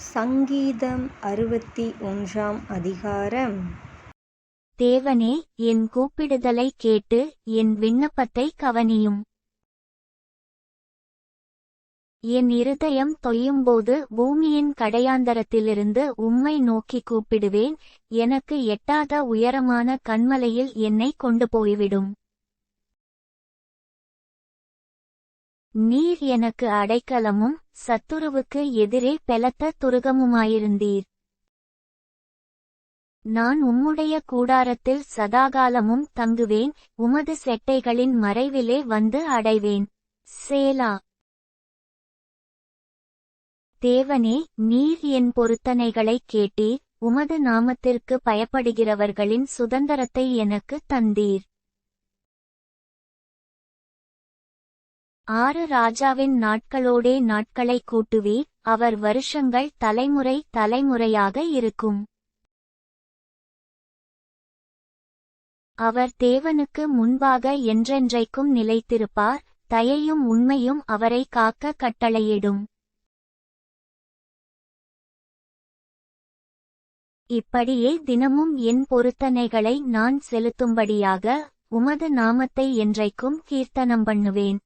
சங்கீதம் 61 அதிகாரம். தேவனே, என் கூப்பிடுதலை கேட்டு என் விண்ணப்பத்தை கவனியும். என் இருதயம் தொய்யும்போது பூமியின் கடையாந்தரத்திலிருந்து உம்மை நோக்கி கூப்பிடுவேன். எனக்கு எட்டாத உயரமான கன்மலையில் என்னை கொண்டு போய்விடும். நீர் எனக்கு அடைக்கலமும் சத்துருவுக்கு எதிரே பெலத்த துருகமுமாயிருந்தீர். நான் உம்முடைய கூடாரத்தில் சதாகாலமும் தங்குவேன். உமது செட்டைகளின் மறைவிலே வந்து அடைவேன். சேலா. தேவனே, நீர் என் பொருத்தனைகளைக் கேட்டீர். உமது நாமத்திற்கு பயப்படுகிறவர்களின் சுதந்தரத்தை எனக்கு தந்தீர். 6 ராஜாவின் நாட்களோடே நாட்களை கூட்டுவீர். அவர் வருஷங்கள் தலைமுறை தலைமுறையாக இருக்கும். அவர் தேவனுக்கு முன்பாக என்றென்றைக்கும் நிலைத்திருப்பார். தயையும் உண்மையும் அவரை காக்க கட்டளையிடும். இப்படியே தினமும் என் பொருத்தனைகளை நான் செலுத்தும்படியாக உமது நாமத்தை என்றைக்கும் கீர்த்தனம் பண்ணுவேன்.